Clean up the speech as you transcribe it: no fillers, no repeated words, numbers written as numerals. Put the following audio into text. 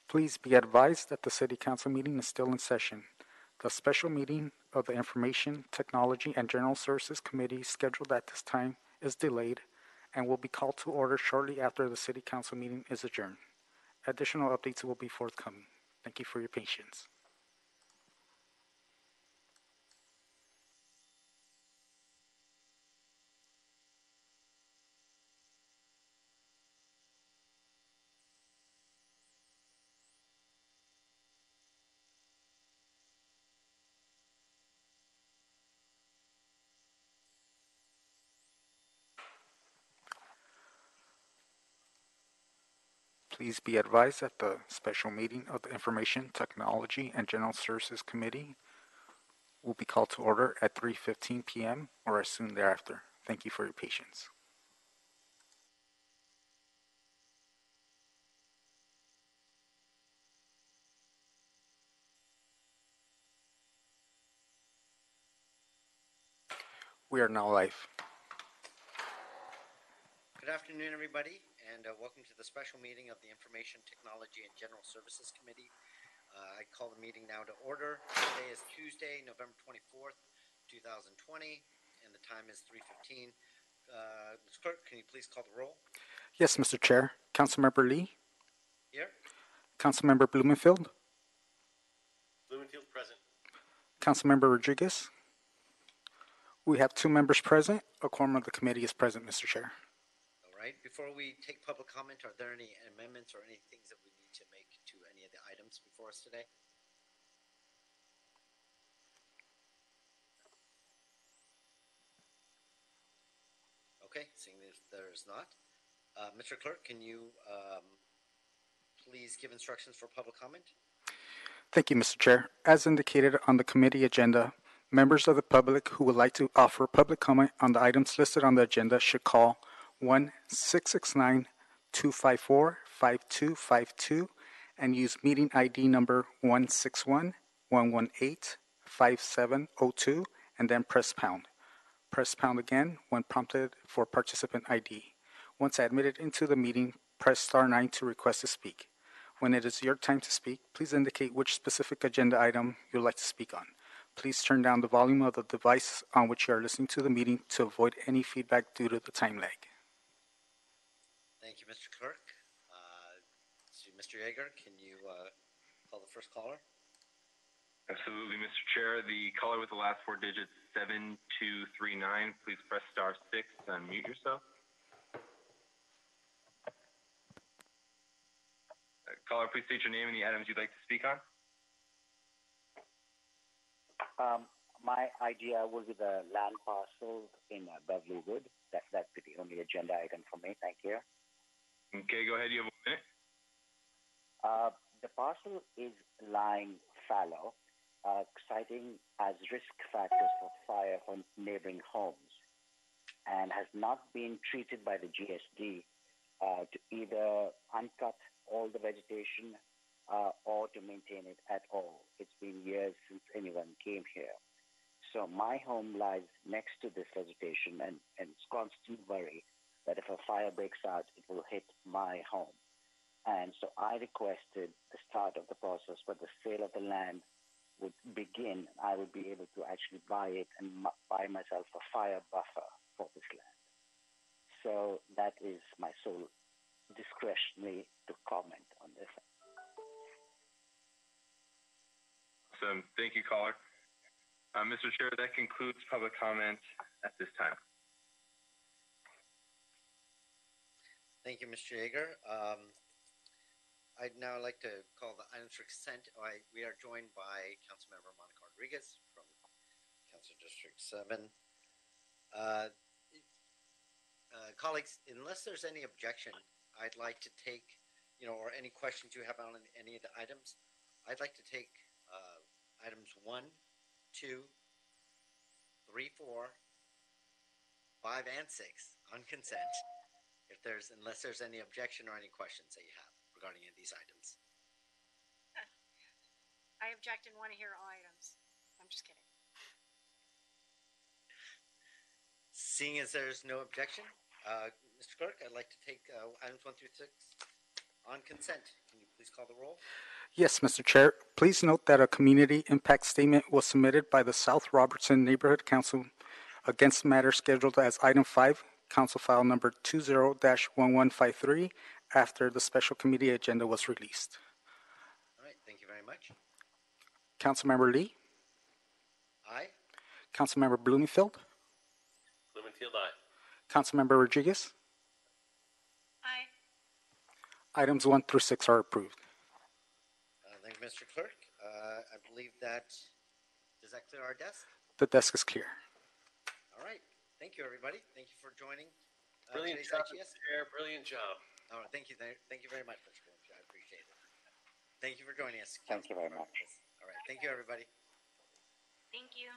Please be advised that the City Council meeting is still in session. The special meeting of the Information Technology and General Services Committee scheduled at this time is delayed and will be called to order shortly after the City Council meeting is adjourned. Additional updates will be forthcoming. Thank you for your patience. Please be advised that the special meeting of the Information Technology and General Services Committee will be called to order at 3:15 p.m. or as soon thereafter. Thank you for your patience. We are now live. Good afternoon, everybody, and welcome to the special meeting of the Information Technology and General Services Committee. I call the meeting now to order. Today is Tuesday, November 24th, 2020, and the time is 3:15. Mr. Clerk, can you please call the roll? Yes, Mr. Chair. Councilmember Lee? Here. Councilmember Blumenfield? Blumenfield present. Councilmember Rodriguez? We have 2 members present. A quorum of the committee is present, Mr. Chair. All right. Before we take public comment, are there any amendments or any things that we need to make to any of the items before us today? Okay, seeing as there is not. Mr. Clerk, can you please give instructions for public comment? Thank you, Mr. Chair. As indicated on the committee agenda, members of the public who would like to offer public comment on the items listed on the agenda should call 1-669-254-5252 and use meeting ID number 161-118-5702 and then press pound. Press pound again when prompted for participant ID. Once admitted into the meeting, press star 9 to request to speak. When it is your time to speak, please indicate which specific agenda item you'd like to speak on. Please turn down the volume of the device on which you are listening to the meeting to avoid any feedback due to the time lag. Thank you, Mr. Clerk. Mr. Yeager, can you call the first caller? Absolutely, Mr. Chair. The caller with the last 4 digits, 7239, please press star 6 to unmute yourself. Caller, please state your name and the items you'd like to speak on. My idea will be the land parcel in Beverlywood. That's the only agenda item for me. Thank you. Okay, go ahead. You have 1 minute. The parcel is lying fallow, citing as risk factors for fire from neighboring homes, and has not been treated by the GSD to either uncut all the vegetation or to maintain it at all. It's been years since anyone came here. So my home lies next to this vegetation, and it's constant worry that if a fire breaks out, it will hit my home. And so I requested the start of the process where the sale of the land would begin. I would be able to actually buy it and buy myself a fire buffer for this land. So that is my sole discretionary to comment on this. Awesome. Thank you, caller. Mr. Chair, that concludes public comment at this time. Thank you, Mr. Yeager. I'd now like to call the items for consent. We are joined by Councilmember Monica Rodriguez from Council District 7. Colleagues, unless there's any objection, I'd like to take, or any questions you have on any of the items, I'd like to take items 1, 2, 3, 4, 5, and 6 on consent, unless there's any objection or any questions that you have regarding any of these items. I object and want to hear all items. I'm just kidding. Seeing as there's no objection, Mr. Clerk, I'd like to take items 1 through 6 on consent. Can you please please call the roll. Yes, Mr. Chair. Please note that a community impact statement was submitted by the South Robertson Neighborhood Council against matter scheduled as item 5, Council File number 20-1153, after the special committee agenda was released. All right, thank you very much. Councilmember Lee, Aye. Councilmember Bloomfield, Blumenfield, aye. Councilmember Rodriguez. Aye. Items 1 through 6 are approved. Thank you, Mr. Clerk. I believe does that clear our desk? The desk is clear. All right. Thank you, everybody. Thank you for joining Brilliant today's job, IGS. Mr. Chair. Brilliant job. All right, thank you. Thank you very much, Mr. Bloomfield. I appreciate it. Thank you for joining us. Thank you very much. All right. Thank you, everybody. Thank you.